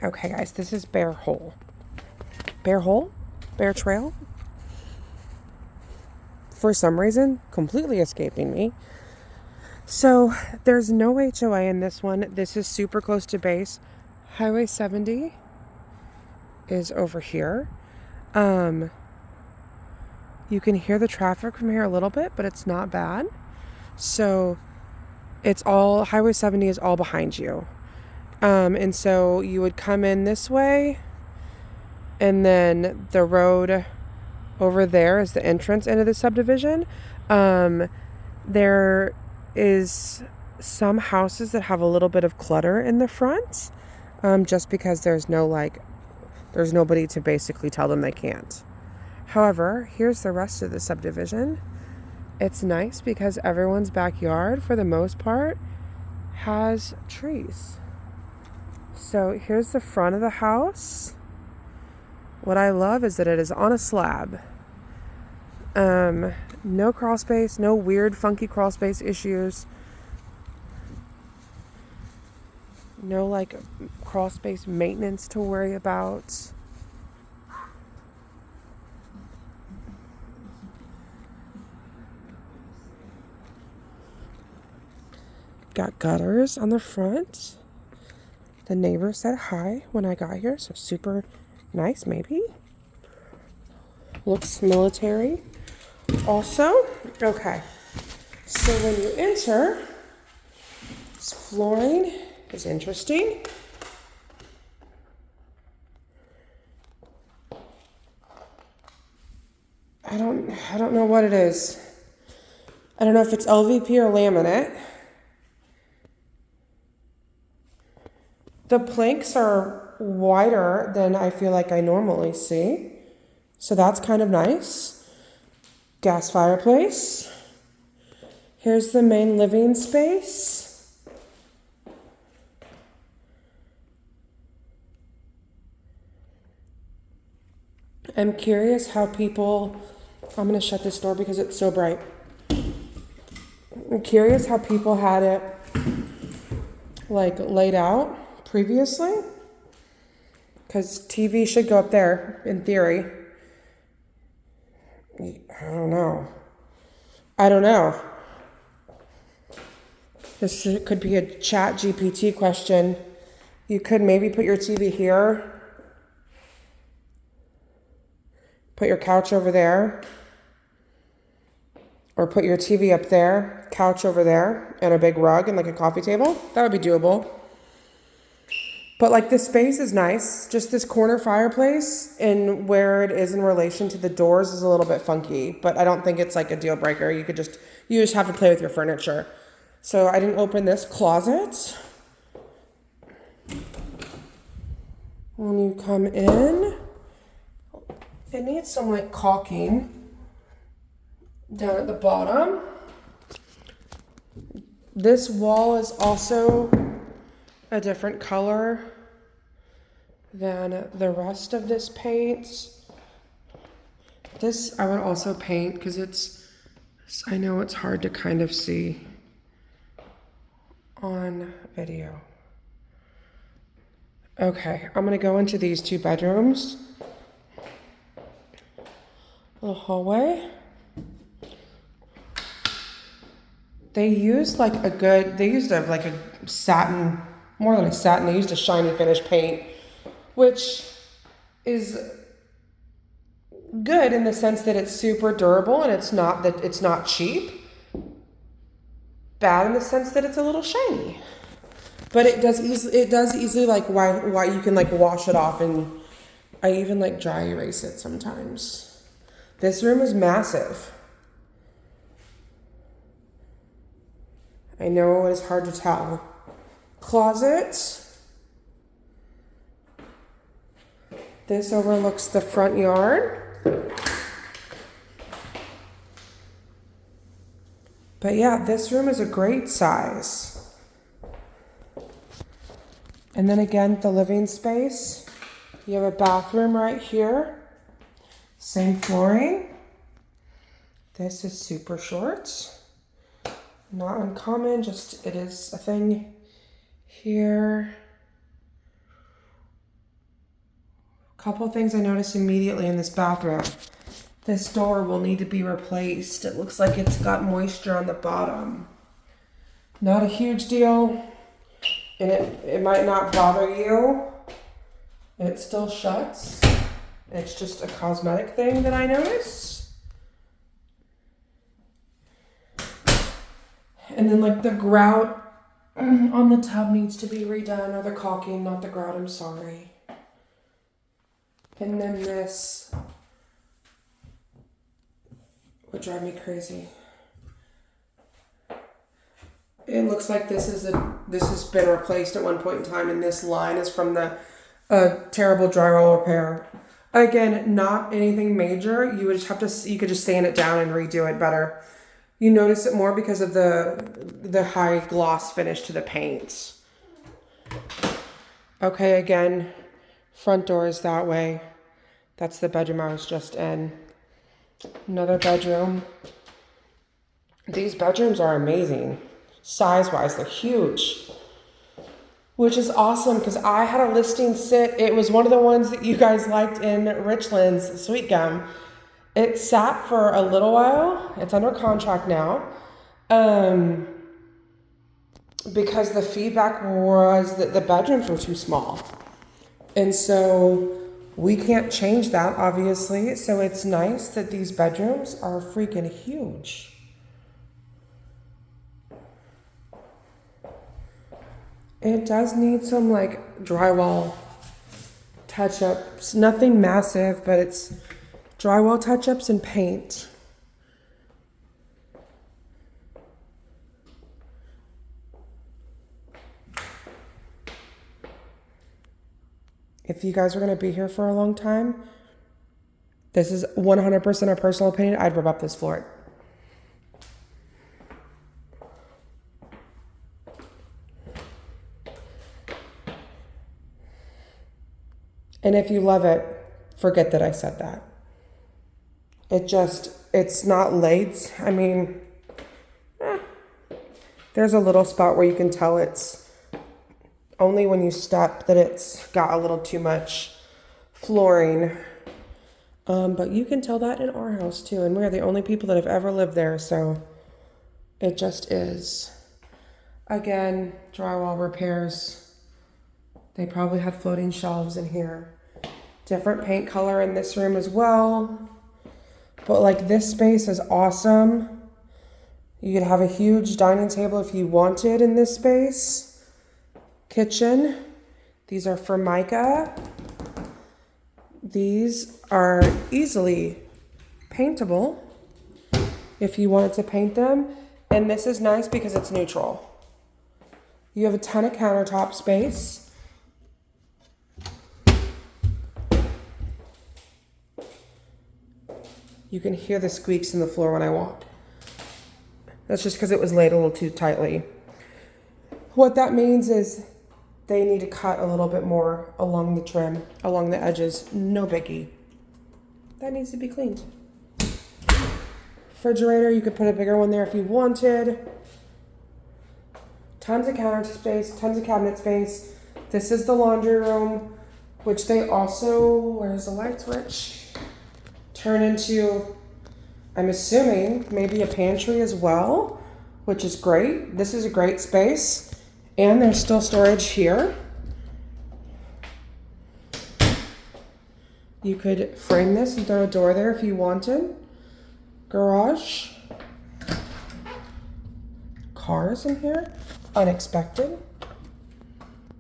Okay, guys, this is Bear Hole. Bear Hole? Bear Trail? For some reason, completely escaping me. So, there's no HOA in this one. This is super close to base. Highway 70 is over here. You can hear the traffic from here a little bit, but it's not bad. So, Highway 70 is all behind you. And so you would come in this way, and then the road over there is the entrance into the subdivision. There is some houses that have a little bit of clutter in the front, just because there's nobody to basically tell them they can't. However, here's the rest of the subdivision. It's nice because everyone's backyard, for the most part, has trees. So here's the front of the house. What I love is that it is on a slab. No crawl space, no weird funky crawl space issues. No crawl space maintenance to worry about. Got gutters on the front. The neighbor said hi when I got here, so super nice, maybe. Looks military. Also, okay, so when you enter, this flooring is interesting. I don't know what it is. I don't know if it's LVP or laminate. The planks are wider than I feel like I normally see. So that's kind of nice. Gas fireplace. Here's the main living space. I'm curious how I'm going to shut this door because it's so bright. I'm curious how people had it laid out previously, because TV should go up there in theory. I don't know. This could be a chat GPT question. You could maybe put your TV here, put your couch over there, or put your TV up there, couch over there, and a big rug and a coffee table. That would be doable. But this space is nice. Just this corner fireplace and where it is in relation to the doors is a little bit funky, but I don't think it's a deal breaker. You just have to play with your furniture. So I didn't open this closet. When you come in, it needs some caulking down at the bottom. This wall is also a different color than the rest of this paint. This I would also paint because I know it's hard to kind of see on video. Okay, I'm gonna go into these two bedrooms. The hallway. They used they used a satin, more than a satin, they used a shiny finish paint, which is good in the sense that it's super durable and it's not cheap. Bad in the sense that it's a little shiny. But it does easily why you can wash it off, and I even dry erase it sometimes. This room is massive. I know it is hard to tell. Closet. This overlooks the front yard. But yeah, this room is a great size. And then again, the living space. You have a bathroom right here. Same flooring. This is super short. Not uncommon, it is a thing here. Couple things I noticed immediately in this bathroom. This door will need to be replaced. It looks like it's got moisture on the bottom. Not a huge deal, and it might not bother you. And it still shuts. It's just a cosmetic thing that I noticed. And then like the grout on the tub needs to be redone, or the caulking, not the grout, I'm sorry. And then this would drive me crazy. It looks like this has been replaced at one point in time, and this line is from the terrible drywall repair. Again, not anything major. You could just sand it down and redo it better. You notice it more because of the high gloss finish to the paint. Okay, again, front door is that way. That's the bedroom I was just in. Another bedroom. These bedrooms are amazing. Size-wise, they're huge. Which is awesome because I had a listing sit. It was one of the ones that you guys liked in Richland's Sweet Gum. It sat for a little while. It's under contract now. Because the feedback was that the bedrooms were too small. And so we can't change that, obviously. So it's nice that these bedrooms are freaking huge. It does need some like drywall touch-ups. Nothing massive, but it's drywall touch-ups and paint. If you guys are going to be here for a long time, this is 100% a personal opinion. I'd rub up this floor. And if you love it, forget that I said that. It's not laid. I mean, there's a little spot where you can tell it's only when you step that it's got a little too much flooring. But you can tell that in our house too. And we're the only people that have ever lived there. So it just is. Again, drywall repairs. They probably had floating shelves in here. Different paint color in this room as well. But like this space is awesome. You could have a huge dining table if you wanted in this space. Kitchen. These are Formica. These are easily paintable if you wanted to paint them. And this is nice because it's neutral. You have a ton of countertop space. You can hear the squeaks in the floor when I walk. That's just because it was laid a little too tightly. What that means is they need to cut a little bit more along the trim, along the edges. No biggie. That needs to be cleaned. Refrigerator, you could put a bigger one there if you wanted. Tons of counter space, tons of cabinet space. This is the laundry room, which they also, where's the light switch? Turn into, I'm assuming, maybe a pantry as well, which is great. This is a great space. And there's still storage here. You could frame this and throw a door there if you wanted. Garage. Cars in here. Unexpected.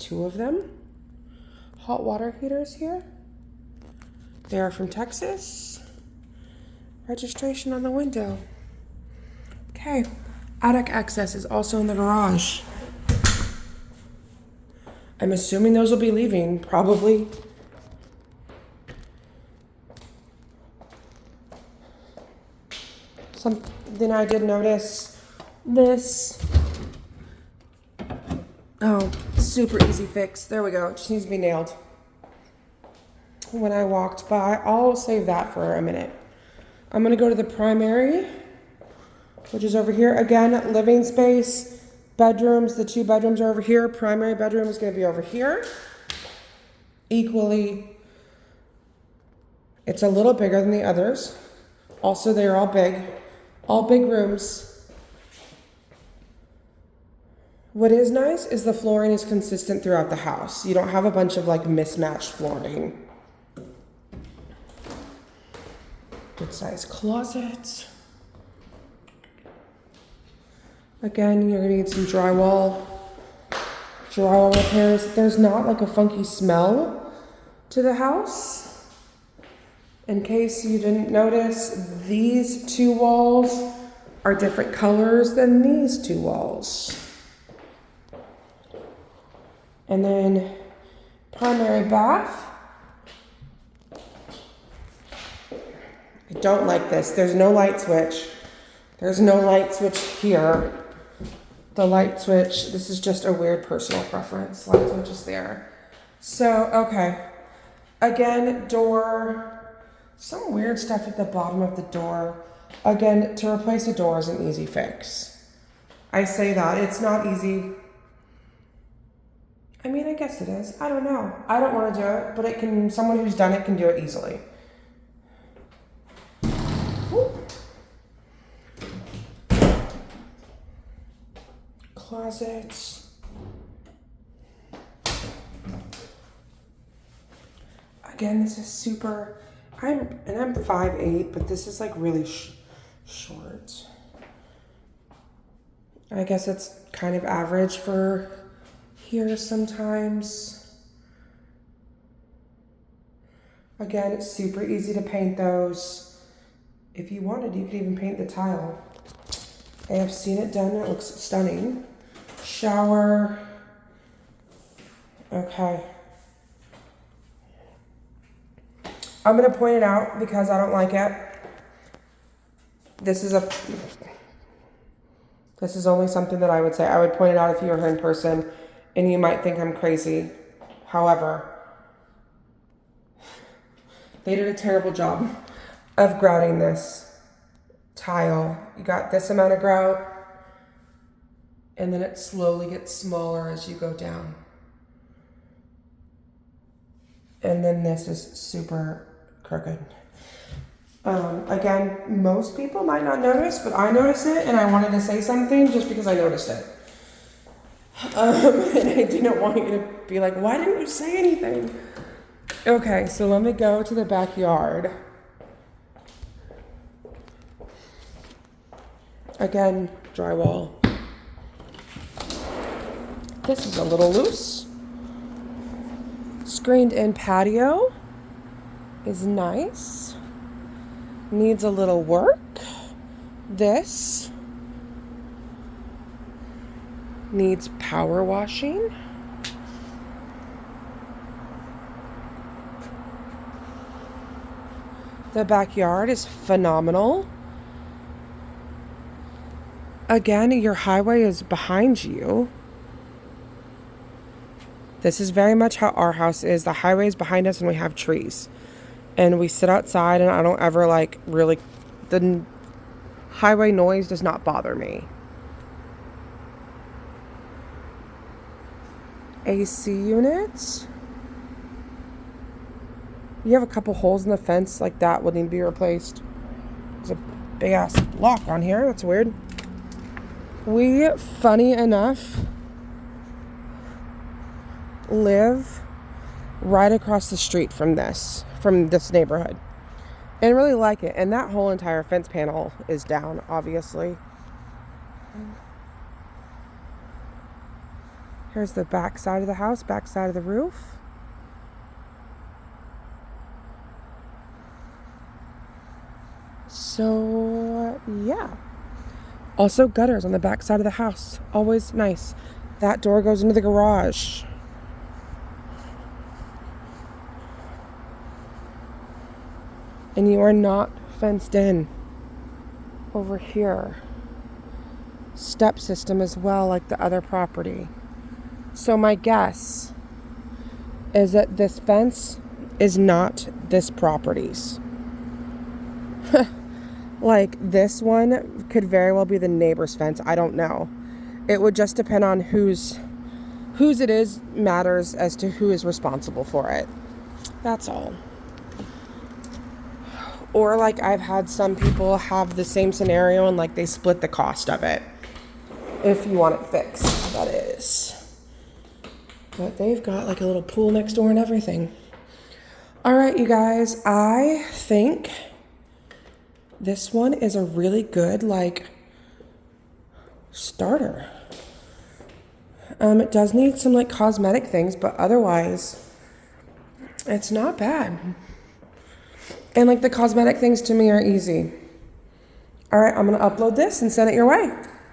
2 of them. Hot water heaters here. They are from Texas. Registration on the window. Okay. Attic access is also in the garage. I'm assuming those will be leaving, probably. Something I did notice, this. Oh, super easy fix. There we go. It just needs to be nailed. When I walked by, I'll save that for a minute. I'm going to go to the primary, which is over here. Again, living space, bedrooms. The 2 bedrooms are over here. Primary bedroom is going to be over here. Equally It's a little bigger than the others. Also, they're all big rooms. What is nice is the flooring is consistent throughout the house. You don't have a bunch of like mismatched flooring. Good size closet. Again, you're gonna need some drywall repairs. There's not like a funky smell to the house. In case you didn't notice, these two walls are different colors than these two walls. And then primary bath. I don't like this. There's no light switch. There's no light switch here. The light switch, this is just a weird personal preference. Light switch is there. So, okay. Again, door, some weird stuff at the bottom of the door. Again, to replace a door is an easy fix. I say that, it's not easy. I mean, I guess it is. I don't know. I don't want to do it, but it can, someone who's done it can do it easily. Ooh. Closets. Again, this is super, I'm 5'8", but this is like really short. I guess it's kind of average for here sometimes. Again, it's super easy to paint those. If you wanted, you could even paint the tile. I have seen it done, it looks stunning. Shower. Okay. I'm gonna point it out because I don't like it. This is only something that I would say. I would point it out if you were here in person and you might think I'm crazy. However, they did a terrible job of grouting this tile. You got this amount of grout, and then it slowly gets smaller as you go down. And then this is super crooked. Again, most people might not notice, but I noticed it, and I wanted to say something just because I noticed it. And I didn't want you to be like, why didn't you say anything? Okay, so let me go to the backyard. Again, drywall. This is a little loose. Screened in patio is nice. Needs a little work. This needs power washing. The backyard is phenomenal. Again, your highway is behind you. This is very much how our house is. The highway is behind us and we have trees. And we sit outside and I don't ever the highway noise does not bother me. AC units. You have a couple holes in the fence like that would need to be replaced. There's a big ass lock on here. That's weird. We, funny enough, live right across the street from this neighborhood. And really like it. And that whole entire fence panel is down, obviously. Here's the back side of the house, back side of the roof. So, yeah. Also, gutters on the back side of the house. Always nice. That door goes into the garage. And you are not fenced in over here. Step system as well, like the other property. So my guess is that this fence is not this property's. Like this one could very well be the neighbor's fence. I don't know. It would just depend on whose it is matters as to who is responsible for it. That's all. Or like I've had some people have the same scenario and like they split the cost of it. If you want it fixed, that is. But they've got like a little pool next door and everything. All right, you guys, I think this one is a really good like starter. It does need some like cosmetic things, but otherwise it's not bad. And like the cosmetic things to me are easy. All right, I'm gonna upload this and send it your way.